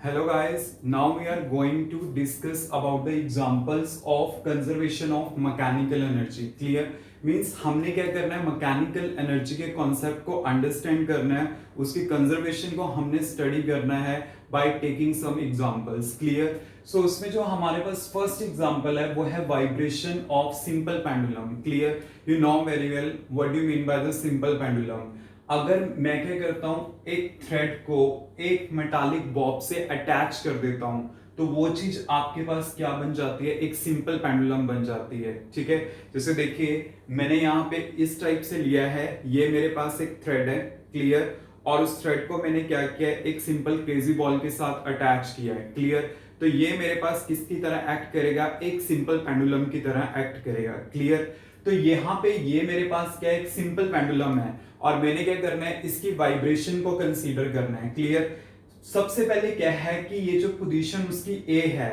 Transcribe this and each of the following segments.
Hello guys, now we are going to discuss about the examples of conservation of mechanical energy. Clear? Means हमने क्या करना है, mechanical energy के concept को understand करना है, उसकी कंजर्वेशन को हमने स्टडी करना है by taking some examples. Clear? So उसमें जो हमारे पास फर्स्ट एग्जांपल है वो है vibration of simple pendulum. Clear? You know very well what do you mean by the simple pendulum. अगर मैं क्या करता हूं, एक थ्रेड को एक मेटालिक बॉब से अटैच कर देता हूं तो वो चीज आपके पास क्या बन जाती है, एक सिंपल पेंडुलम बन जाती है. ठीक है, जैसे देखिए मैंने यहाँ पे इस टाइप से लिया है, ये मेरे पास एक थ्रेड है. क्लियर? और उस थ्रेड को मैंने क्या किया है, एक सिंपल क्रेजी बॉल के साथ अटैच किया है. क्लियर? तो ये मेरे पास किसकी तरह एक्ट करेगा, एक सिंपल पेंडुलम की तरह एक्ट करेगा. क्लियर? तो यहाँ पे ये मेरे पास क्या है, एक सिंपल पेंडुलम है और मैंने क्या करना है, इसकी वाइब्रेशन को कंसीडर करना है. क्लियर? सबसे पहले क्या है कि ये जो पोजीशन उसकी ए है,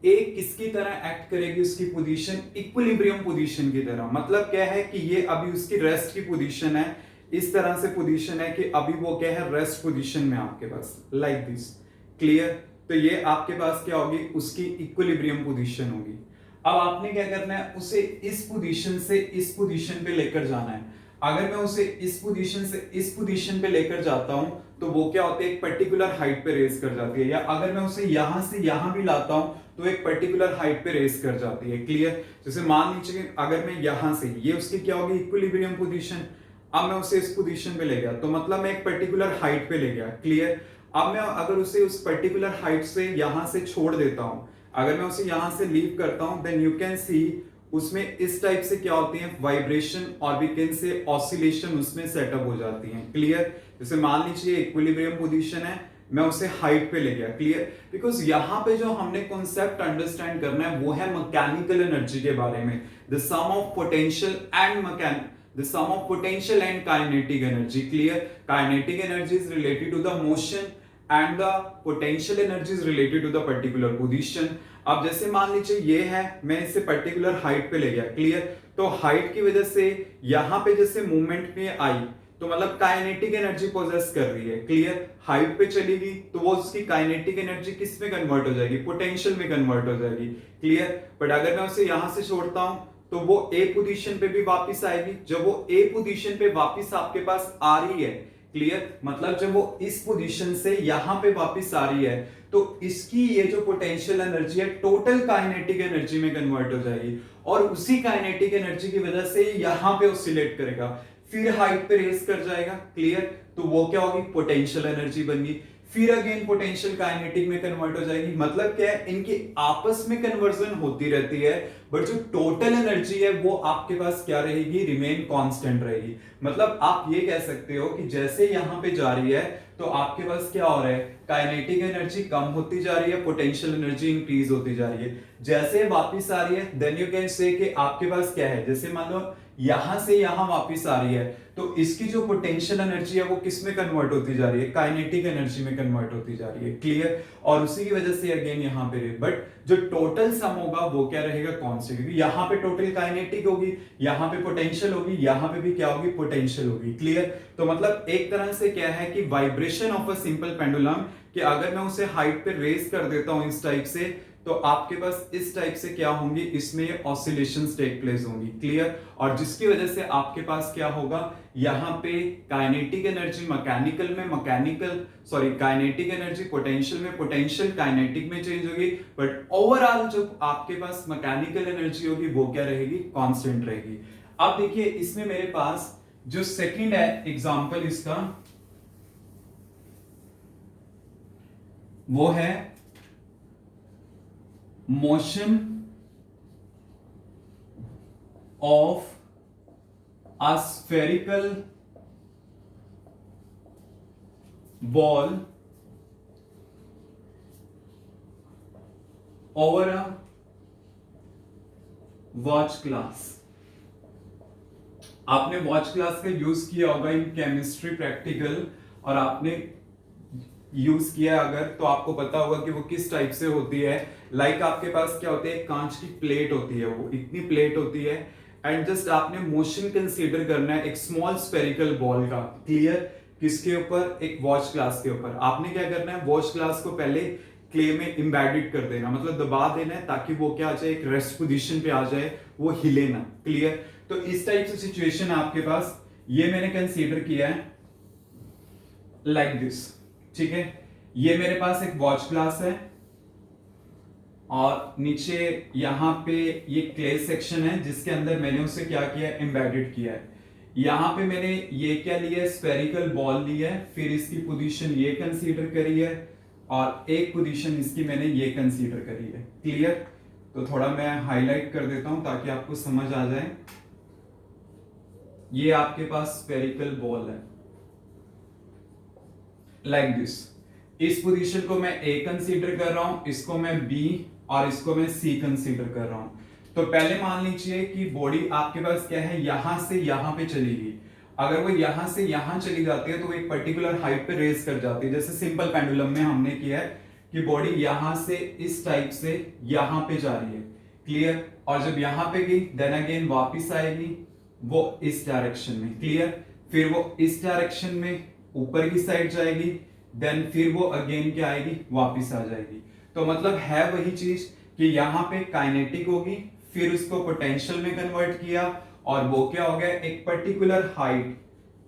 ए किसकी तरह एक्ट करेगी, उसकी पोजीशन इक्विलिब्रियम पोजीशन की तरह. मतलब क्या है कि ये अभी उसकी रेस्ट की पोजीशन है, इस तरह से पोजीशन है कि अभी वो क्या है, रेस्ट पोजीशन में आपके पास, लाइक दिस. क्लियर? तो ये आपके पास क्या होगी, उसकी इक्विलिब्रियम पोजीशन होगी. अब आपने क्या करना है, उसे इस पोजीशन से इस पोजीशन पे लेकर जाना है. अगर मैं उसे इस पोजीशन से इस पोजीशन पे लेकर जाता हूं तो वो क्या होती है, एक पर्टिकुलर हाइट पे रेस कर जाती है. या अगर मैं उसे यहां से यहां भी लाता हूं तो एक पर्टिकुलर हाइट पे रेस कर जाती है. क्लियर? जैसे मान लीजिए अगर मैं यहां से, ये उसकी क्या होगी, इक्विलिब्रियम पोजीशन. अब मैं उसे इस पोजीशन पे ले गया तो मतलब मैं एक पर्टिकुलर हाइट पे ले गया. क्लियर? अब मैं अगर उसे उस पर्टिकुलर हाइट से यहां से छोड़ देता हूं, अगर मैं उसे यहां से लीव करता हूं, देन यू कैन सी उसमें इस टाइप से क्या होती है, वाइब्रेशन और वी कैन से ऑसिलेशन उसमें सेटअप हो जाती हैं. क्लियर? जैसे मान लीजिए इक्विलिब्रियम पोजीशन है, मैं उसे हाइट पे ले गया. क्लियर? बिकॉज यहां पे जो हमने कॉन्सेप्ट अंडरस्टैंड करना है वो है मैकेनिकल एनर्जी के बारे में. The sum of potential and the sum of potential and kinetic energy. Clear? Kinetic energy is related to the motion and the potential energy is related to the particular position. अब जैसे मान लीजिए ये है, मैं इसे पर्टिकुलर हाइट पे ले गया. क्लियर? तो हाइट की वजह से यहां पे जैसे मूवमेंट में आई तो मतलब काइनेटिक एनर्जी पोजेस कर रही है. क्लियर? हाइट पे चलेगी तो वो उसकी काइनेटिक एनर्जी किस में कन्वर्ट हो जाएगी, पोटेंशियल में कन्वर्ट हो जाएगी. क्लियर? बट अगर मैं उसे यहां से छोड़ता हूं तो वो ए पोजीशन पे भी वापस आएगी. जब वो ए पोजीशन पे वापस आपके पास आ रही है, क्लियर, मतलब जब वो इस पोजीशन से यहां पे वापस आ रही है तो इसकी ये जो पोटेंशियल एनर्जी है टोटल काइनेटिक एनर्जी में कन्वर्ट हो जाएगी और उसी काइनेटिक एनर्जी की वजह से यहां पे ऑसिलेट करेगा, फिर हाइट पे रेस कर जाएगा. क्लियर? तो वो क्या होगी, पोटेंशियल एनर्जी बन गई. फिर अगेन पोटेंशियल काइनेटिक में कन्वर्ट हो जाएगी. मतलब क्या है, इनकी आपस में कन्वर्जन होती रहती है बट जो टोटल एनर्जी है वो आपके पास क्या रहेगी, रिमेन कांस्टेंट रहेगी. मतलब आप ये कह सकते हो कि जैसे यहां पे जा रही है तो आपके पास क्या हो रहा है, काइनेटिक एनर्जी कम होती जा रही है, पोटेंशियल एनर्जी इंक्रीज होती जा रही है. जैसे वापस आ रही है देन यू कैन से कि आपके पास क्या है, जैसे मान लो यहां से यहां वापस आ रही है तो इसकी जो पोटेंशियल एनर्जी है वो किस में कन्वर्ट होती जा रही है, काइनेटिक एनर्जी में कन्वर्ट होती जा रही है. क्लियर? और उसी की वजह से अगेन यहां पे बट जो टोटल सम होगा वो क्या रहेगा, कांस्टेंट. क्योंकि यहां पे टोटल काइनेटिक होगी, यहां पे पोटेंशियल होगी, यहां पे भी क्या होगी, पोटेंशियल होगी. क्लियर? तो मतलब एक तरह से क्या है कि vibration of a simple pendulum, कि अगर मैं उसे हाइट पे रेस कर देता हूं इस टाइप से तो आपके पास इस टाइप से क्या होंगी, इसमें ऑसिलेशंस टेक प्लेस होंगी. क्लियर? और जिसकी वजह से आपके पास क्या होगा, यहां पे काइनेटिक एनर्जी मैकेनिकल में काइनेटिक एनर्जी पोटेंशियल में, पोटेंशियल काइनेटिक में चेंज होगी बट ओवरऑल जो आपके पास मैकेनिकल एनर्जी होगी वो क्या रहेगी, कांस्टेंट रहेगी. अब देखिए इसमें मेरे पास जो सेकंड है एग्जांपल इसका वो है motion of a spherical ball over a watch glass. आपने वॉच ग्लास का यूज किया होगा इन केमिस्ट्री प्रैक्टिकल और आपने यूज किया अगर तो आपको पता होगा कि वो किस टाइप से होती है. लाइक आपके पास क्या होती है, कांच की प्लेट होती है, वो इतनी प्लेट होती है एंड जस्ट आपने मोशन कंसीडर करना है एक स्मॉल स्फेरिकल बॉल का. क्लियर? किसके ऊपर, एक वॉच ग्लास के ऊपर. आपने क्या करना है, वॉच ग्लास को पहले क्ले में इम्बेडेड कर देना, मतलब दबा देना है ताकि वो क्या आ जाए, एक रेस्ट पोजीशन पे आ जाए, वो हिले ना। क्लियर? तो इस टाइप से सिचुएशन है आपके पास, ये मैंने कंसीडर किया है लाइक दिस। ठीक है, ये मेरे पास एक वॉच ग्लास है और नीचे यहाँ पे ये क्ले सेक्शन है जिसके अंदर मैंने उसे क्या किया है, एम्बेडेड किया है। यहाँ पे मैंने ये क्या लिया है, स्फेरिकल बॉल लिया है, फिर इसकी पोजीशन ये कंसीडर करी है और एक पोजीशन इसकी मैंने ये कंसीडर करी है। क्लियर? तो थोड़ा मैं हाईलाइट कर देता हूं ताकि आपको समझ आ जाए। ये आपके पास स्फेरिकल बॉल है लाइक दिस। इस पोजीशन को मैं ए कंसीडर कर रहा हूं, इसको मैं बी और इसको मैं सी कंसीडर कर रहा हूं। तो पहले मान लीजिए कि बॉडी आपके पास क्या है, यहां से यहां पे चलेगी। अगर वो यहां से यहां चली जाती है तो वो एक पर्टिकुलर हाइट पे रेस कर जाती है। जैसे सिंपल पेंडुलम में हमने किया है कि बॉडी यहां से इस टाइप से यहां पे जा रही है। क्लियर? और जब यहां पे गई देन अगेन वापिस आएगी वो इस डायरेक्शन में। क्लियर? फिर वो इस डायरेक्शन में ऊपर की साइड जाएगी, देन फिर वो अगेन क्या आएगी, वापिस आ जाएगी। तो मतलब है वही चीज कि यहाँ पे काइनेटिक होगी, फिर उसको पोटेंशियल में कन्वर्ट किया और वो क्या हो गया, एक पर्टिकुलर हाइट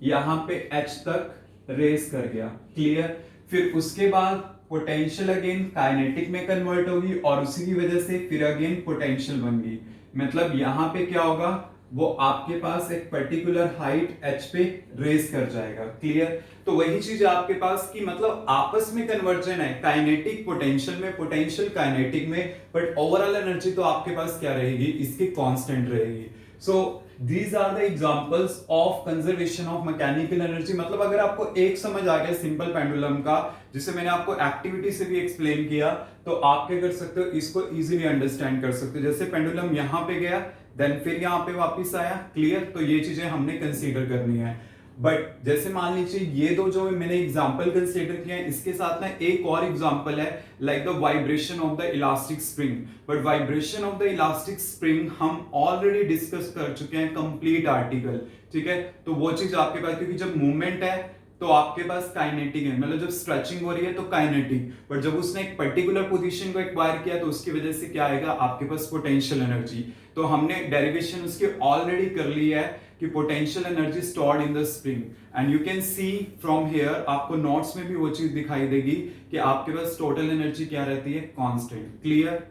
यहाँ पे एच तक रेस कर गया। क्लियर? फिर उसके बाद पोटेंशियल अगेन काइनेटिक में कन्वर्ट होगी और उसी की वजह से फिर अगेन पोटेंशियल बन गई। मतलब यहाँ पे क्या होगा, वो आपके पास एक पर्टिकुलर हाइट एच पे रेस कर जाएगा। क्लियर? तो वही चीज आपके पास की मतलब आपस में कन्वर्जन है, काइनेटिक पोटेंशियल में, पोटेंशियल काइनेटिक में, बट ओवरऑल एनर्जी तो आपके पास क्या रहेगी, इसकी कांस्टेंट रहेगी। So these are the examples of conservation of mechanical energy. मतलब अगर आपको एक समझ आ गया सिंपल पेंडुलम का, जिसे मैंने आपको एक्टिविटी से भी एक्सप्लेन किया, तो आप क्या कर सकते हो, इसको इजीली अंडरस्टैंड कर सकते हो। जैसे पेंडुलम यहां पे गया देन फिर यहाँ पे वापस आया। क्लियर? तो ये चीजें हमने कंसीडर करनी है। बट जैसे मान लीजिए ये दो जो मैंने एग्जांपल कंसीडर किए हैं, इसके साथ ना एक और एग्जांपल है like the vibration of the elastic spring. But vibration of the elastic spring हम ऑलरेडी डिस्कस कर चुके हैं कंप्लीट आर्टिकल। ठीक है? तो वो चीज आपके पास, क्योंकि जब मूवमेंट है तो आपके पास काइनेटिक है, मतलब जब स्ट्रेचिंग हो रही है तो काइनेटिक, बट जब उसने एक पर्टिकुलर पोजीशन को एक्वायर किया तो उसकी वजह से क्या आएगा, आपके पास पोटेंशियल एनर्जी। तो हमने डेरिवेशन उसकी ऑलरेडी कर ली है कि potential energy stored in the spring, and you can see from here, आपको नोट्स में भी वो चीज दिखाई देगी कि आपके पास टोटल एनर्जी क्या रहती है, कांस्टेंट। क्लियर?